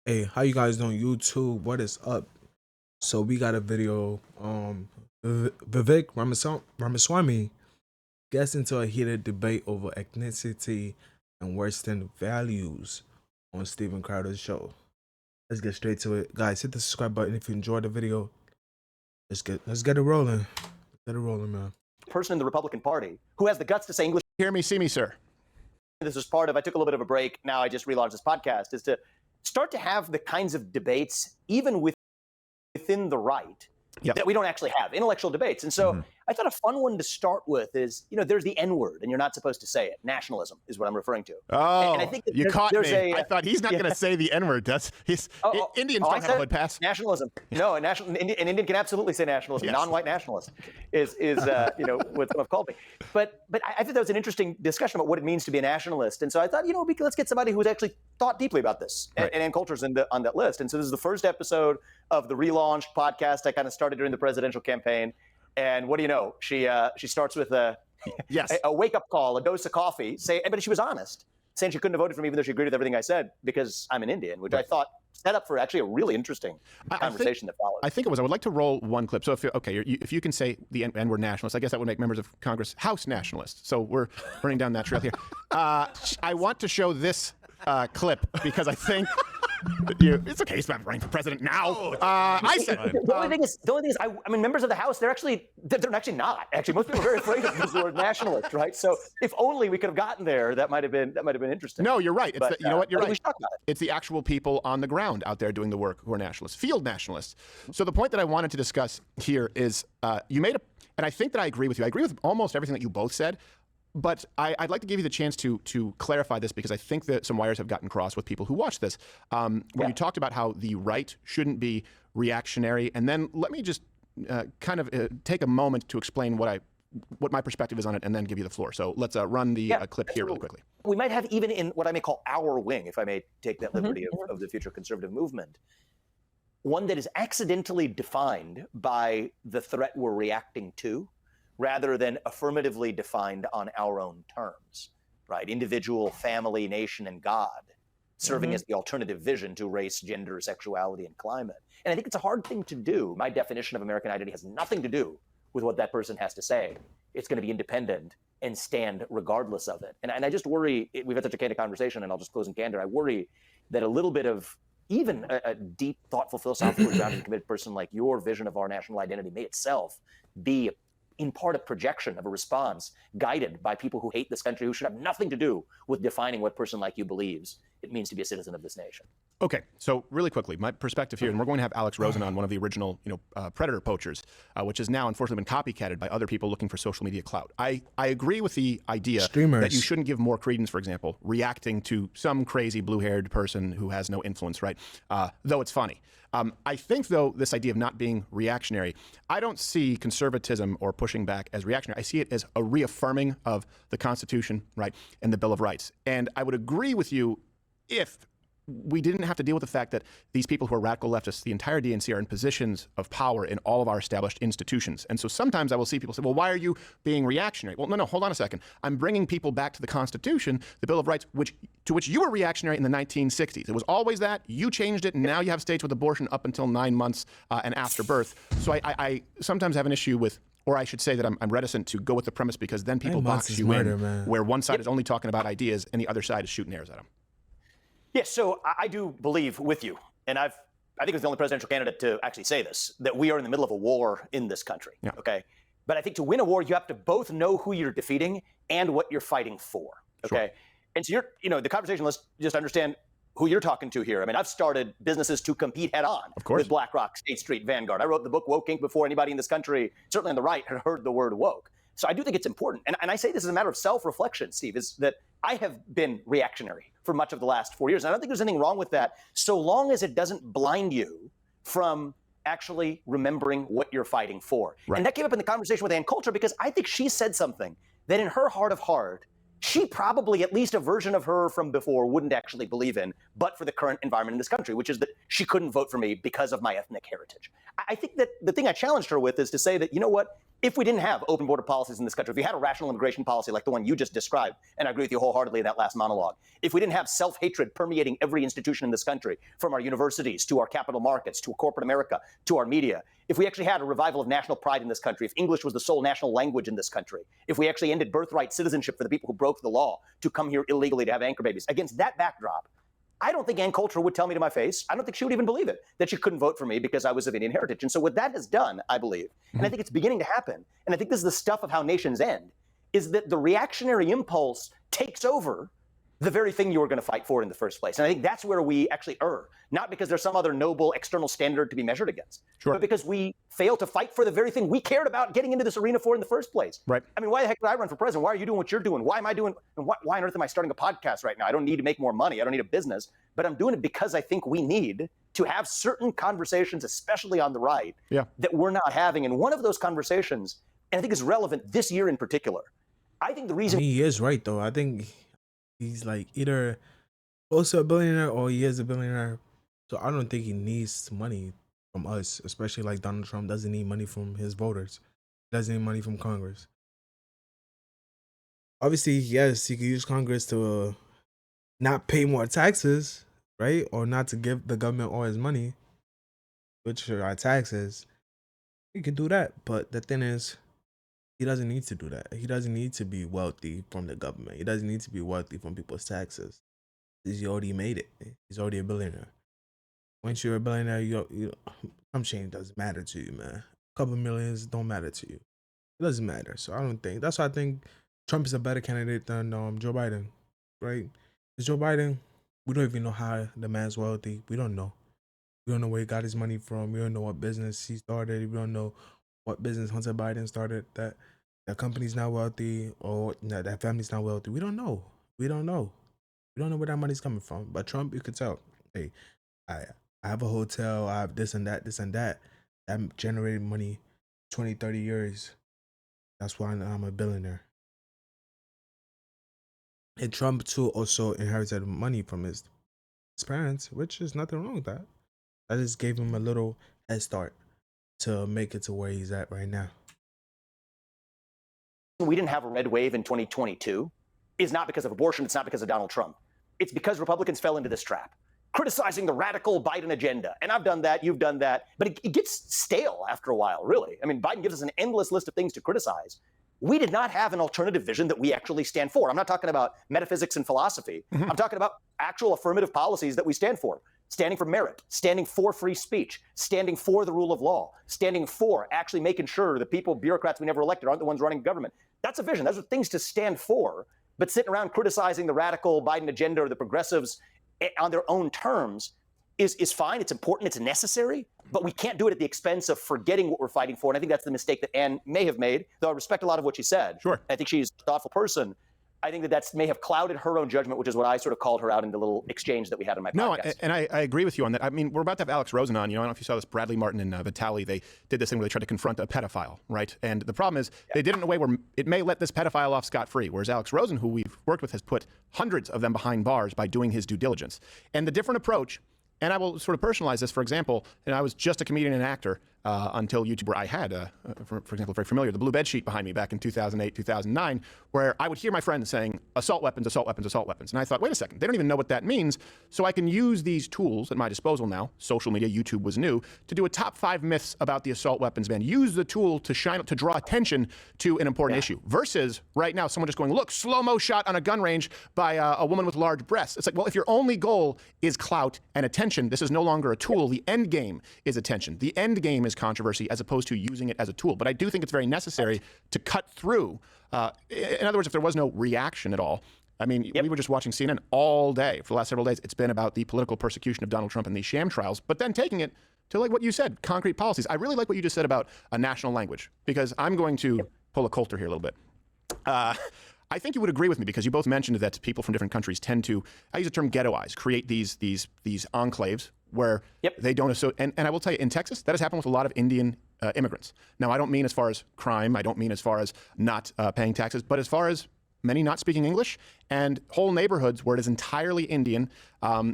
Hey, how you guys doing, YouTube? What is up? So we got a video. Vivek Ramaswamy gets into a heated debate over ethnicity and Western values on Steven Crowder's show. Let's get straight to it, guys. Hit the subscribe button if you enjoyed the video. Let's get it rolling. Get it rolling, man. Person in the Republican Party who has the guts to say English. Hear me, see me, sir. This was part of, I took a little bit of a break. Now I just relaunched this podcast, is to start to have the kinds of debates, even within the right, that we don't actually have, intellectual debates. And so I thought a fun one to start with is, there's the N word, and you're not supposed to say it. Nationalism is what I'm referring to. Oh, and I think you caught me. I thought he's not going to say the N word. Indians don't have a hood pass. Nationalism. No, an Indian can absolutely say nationalism. Yes. Non-white nationalist is what I've called me. But I think that was an interesting discussion about what it means to be a nationalist. And so I thought, let's get somebody who's actually thought deeply about this. Right. And culture's on that list. And so this is the first episode of the relaunched podcast I kind of started during the presidential campaign. And what do you know? She starts with a wake-up call, a dose of coffee, but she was honest, saying she couldn't have voted for me even though she agreed with everything I said because I'm an Indian, which I thought set up for actually a really interesting conversation that followed. I think it was. I would like to roll one clip. So if you can say the N-word nationalist, I guess that would make members of Congress House nationalists. So we're running down that trail here. I want to show this clip because I think it's okay. He's not running for president now. I said the only thing is, I mean, members of the House, they're actually not. Actually, most people are very afraid of the word nationalist, right? So if only we could have gotten there, that might have been interesting. No, you're right. You know what? You're right. We should talk about it. It's the actual people on the ground out there doing the work who are nationalists, field nationalists. So the point that I wanted to discuss here is you made and I think that I agree with you. I agree with almost everything that you both said. But I'd like to give you the chance to clarify this because I think that some wires have gotten crossed with people who watch this. Where you talked about how the right shouldn't be reactionary, and then let me just take a moment to explain what my perspective is on it, and then give you the floor. So let's run the clip here really quickly. We might have even in what I may call our wing, if I may take that liberty of the future conservative movement, one that is accidentally defined by the threat we're reacting to, rather than affirmatively defined on our own terms, right? Individual, family, nation, and God, serving as the alternative vision to race, gender, sexuality, and climate. And I think it's a hard thing to do. My definition of American identity has nothing to do with what that person has to say. It's going to be independent and stand regardless of it. And I just worry, we've had such a candid conversation, and I'll just close in candor. I worry that a little bit of even a deep, thoughtful, philosophically grounded, committed person like your vision of our national identity may itself be in part a projection of a response guided by people who hate this country, who should have nothing to do with defining what a person like you believes it means to be a citizen of this nation. Okay, so really quickly, my perspective here, and we're going to have Alex Rosen on, one of the original predator poachers, which has now unfortunately been copycatted by other people looking for social media clout. I agree with the idea that you shouldn't give more credence, for example, reacting to some crazy blue-haired person who has no influence, right? Though it's funny. I think, though, this idea of not being reactionary, I don't see conservatism or pushing back as reactionary. I see it as a reaffirming of the Constitution, right, and the Bill of Rights. And I would agree with you if we didn't have to deal with the fact that these people who are radical leftists, the entire DNC, are in positions of power in all of our established institutions. And so sometimes I will see people say, well, why are you being reactionary? Well, no, hold on a second. I'm bringing people back to the Constitution, the Bill of Rights, to which you were reactionary in the 1960s. It was always that. You changed it, and now you have states with abortion up until 9 months and after birth. So I sometimes have an issue with, or I should say that I'm reticent to go with the premise because then people box you in, where one side is only talking about ideas and the other side is shooting arrows at them. Yes, so I do believe with you, and I think it was the only presidential candidate to actually say this, that we are in the middle of a war in this country, okay? But I think to win a war, you have to both know who you're defeating and what you're fighting for, okay? Sure. And so the conversation, let's just understand who you're talking to here. I mean, I've started businesses to compete head on with BlackRock, State Street, Vanguard. I wrote the book Woke Inc. before anybody in this country, certainly on the right, had heard the word woke. So I do think it's important. And I say this as a matter of self-reflection, Steve, is that I have been reactionary for much of the last 4 years. And I don't think there's anything wrong with that, so long as it doesn't blind you from actually remembering what you're fighting for. Right. And that came up in the conversation with Ann Coulter because I think she said something that in her heart of heart, she probably, at least a version of her from before, wouldn't actually believe in, but for the current environment in this country, which is that she couldn't vote for me because of my ethnic heritage. I think that the thing I challenged her with is to say that, you know what, if we didn't have open border policies in this country, if we had a rational immigration policy like the one you just described, and I agree with you wholeheartedly in that last monologue, if we didn't have self-hatred permeating every institution in this country, from our universities to our capital markets to corporate America to our media, if we actually had a revival of national pride in this country, if English was the sole national language in this country, if we actually ended birthright citizenship for the people who broke the law to come here illegally to have anchor babies, against that backdrop, I don't think Ann Coulter would tell me to my face, I don't think she would even believe it, that she couldn't vote for me because I was of Indian heritage. And so what that has done, I believe, and I think it's beginning to happen, and I think this is the stuff of how nations end, is that the reactionary impulse takes over the very thing you were going to fight for in the first place. And I think that's where we actually err, not because there's some other noble external standard to be measured against, but because we fail to fight for the very thing we cared about getting into this arena for in the first place. Right. I mean, why the heck did I run for president? Why are you doing what you're doing? Why am I doing, and why on earth am I starting a podcast right now? I don't need to make more money. I don't need a business, but I'm doing it because I think we need to have certain conversations, especially on the right, that we're not having. And one of those conversations, and I think is relevant this year in particular, I think the reason— he is right, though. I think he's like either close to a billionaire or he is a billionaire. So I don't think he needs money from us, especially like Donald Trump doesn't need money from his voters. He doesn't need money from Congress. Obviously, yes, he could use Congress to not pay more taxes, right? Or not to give the government all his money, which are our taxes. He can do that. But the thing is, he doesn't need to do that. He doesn't need to be wealthy from the government. He doesn't need to be wealthy from people's taxes. He already made it. He's already a billionaire. Once you're a billionaire, some change doesn't matter to you, man. A couple millions don't matter to you. It doesn't matter. So I don't think. That's why I think Trump is a better candidate than Joe Biden, right? Because Joe Biden, we don't even know how the man's wealthy. We don't know. We don't know where he got his money from. We don't know what business he started. We don't know what business Hunter Biden started, that company's not wealthy, or that family's not wealthy. We don't know. We don't know. We don't know where that money's coming from. But Trump, you could tell, hey, I have a hotel, I have this and that, this and that. That generated money 20, 30 years. That's why I'm a billionaire. And Trump, too, also inherited money from his parents, which is nothing wrong with that. I just gave him a little head start to make it to where he's at right now. We didn't have a red wave in 2022 is not because of abortion. It's not because of Donald Trump. It's because Republicans fell into this trap, criticizing the radical Biden agenda. And I've done that. You've done that. But it gets stale after a while, really. I mean, Biden gives us an endless list of things to criticize. We did not have an alternative vision that we actually stand for. I'm not talking about metaphysics and philosophy. I'm talking about actual affirmative policies that we stand for. Standing for merit, standing for free speech, standing for the rule of law, standing for actually making sure the people, bureaucrats we never elected, aren't the ones running government. That's a vision. Those are things to stand for. But sitting around criticizing the radical Biden agenda or the progressives on their own terms is fine. It's important. It's necessary. But we can't do it at the expense of forgetting what we're fighting for. And I think that's the mistake that Ann may have made, though I respect a lot of what she said. Sure. I think she's a thoughtful person. I think that may have clouded her own judgment, which is what I sort of called her out in the little exchange that we had in my podcast. No, and I agree with you on that. I mean, we're about to have Alex Rosen on. You know, I don't know if you saw this. Bradley Martin and Vitali, they did this thing where they tried to confront a pedophile, right? And the problem is they did it in a way where it may let this pedophile off scot-free, whereas Alex Rosen, who we've worked with, has put hundreds of them behind bars by doing his due diligence. And the different approach, and I will sort of personalize this, for example, and I was just a comedian and actor until YouTube, where I had, for example, very familiar, the blue bed sheet behind me back in 2008, 2009, where I would hear my friends saying, assault weapons, assault weapons, assault weapons. And I thought, wait a second, they don't even know what that means. So I can use these tools at my disposal now, social media, YouTube was new, to do a top 5 myths about the assault weapons ban. Use the tool to to draw attention to an important issue. Versus right now, someone just going, look, slow-mo shot on a gun range by a woman with large breasts. It's like, well, if your only goal is clout and attention, this is no longer a tool. The end game is attention. The end game is controversy, as opposed to using it as a tool. But I do think it's very necessary to cut through. In other words, if there was no reaction at all, I mean, we were just watching CNN all day for the last several days. It's been about the political persecution of Donald Trump and these sham trials, but then taking it to, like what you said, concrete policies. I really like what you just said about a national language, because I'm going to pull a Coulter here a little bit. I think you would agree with me, because you both mentioned that people from different countries tend to, I use the term ghettoize, create these enclaves where they don't associate. And I will tell you, in Texas, that has happened with a lot of Indian immigrants. Now, I don't mean as far as crime, I don't mean as far as not paying taxes, but as far as many not speaking English, and whole neighborhoods where it is entirely Indian,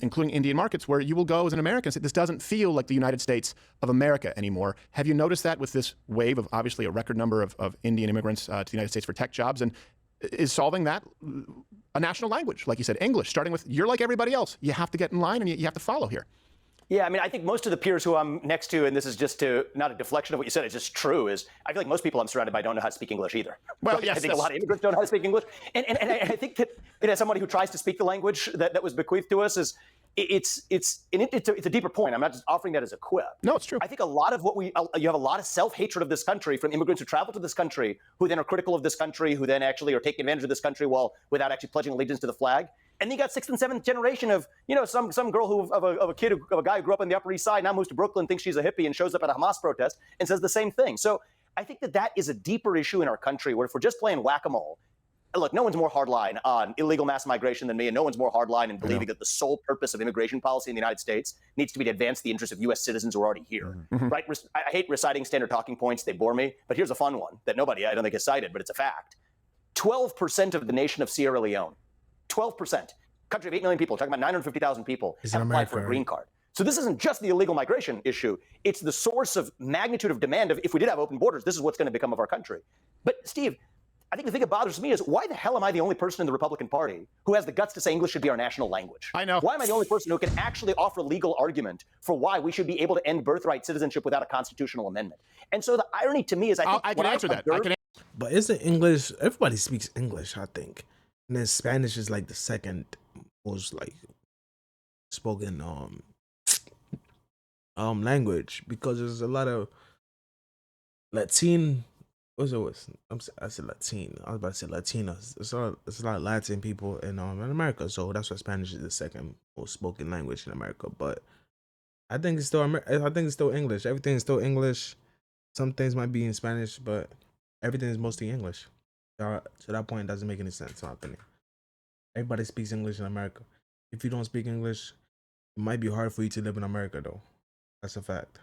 including Indian markets, where you will go as an American and say, this doesn't feel like the United States of America anymore. Have you noticed that with this wave of obviously a record number of Indian immigrants to the United States for tech jobs? And is solving that a national language? Like you said, English, starting with, you're like everybody else. You have to get in line and you have to follow here. Yeah, I mean, I think most of the peers who I'm next to, and this is just not a deflection of what you said, it's just true, is I feel like most people I'm surrounded by don't know how to speak English either. Well, yes. I think a lot of immigrants don't know how to speak English. And I think that as somebody who tries to speak the language that was bequeathed to us, it's a deeper point. I'm not just offering that as a quip. No, it's true. I think a lot of you have a lot of self-hatred of this country from immigrants who travel to this country, who then are critical of this country, who then actually are taking advantage of this country without actually pledging allegiance to the flag. And then you got sixth and seventh generation of, some girl of a guy who grew up on the Upper East Side, now moves to Brooklyn, thinks she's a hippie and shows up at a Hamas protest and says the same thing. So I think that is a deeper issue in our country where if we're just playing whack-a-mole, look, no one's more hardline on illegal mass migration than me, and no one's more hardline in believing that the sole purpose of immigration policy in the United States needs to be to advance the interests of U.S. citizens who are already here. Mm-hmm. Right? I hate reciting standard talking points. They bore me. But here's a fun one that nobody, I don't think, has cited, but it's a fact. 12% of the nation of Sierra Leone, 12%, country of 8 million people, talking about 950,000 people, have applied for a green card. So this isn't just the illegal migration issue. It's the source of magnitude of demand of, if we did have open borders, this is what's going to become of our country. But Steve, I think the thing that bothers me is, why the hell am I the only person in the Republican Party who has the guts to say English should be our national language? I know. Why am I the only person who can actually offer legal argument for why we should be able to end birthright citizenship without a constitutional amendment? And so the irony to me is, I can answer that. But isn't English, everybody speaks English, I think. And then Spanish is like the second most like spoken language, because there's a lot of Latin. I said Latin. I was about to say Latinos. There's a lot of Latin people in America, so that's why Spanish is the second most spoken language in America. But I think it's still English. Everything is still English. Some things might be in Spanish, but everything is mostly English. So that point doesn't make any sense, in my opinion. Everybody speaks English in America. If you don't speak English, it might be hard for you to live in America, though. That's a fact.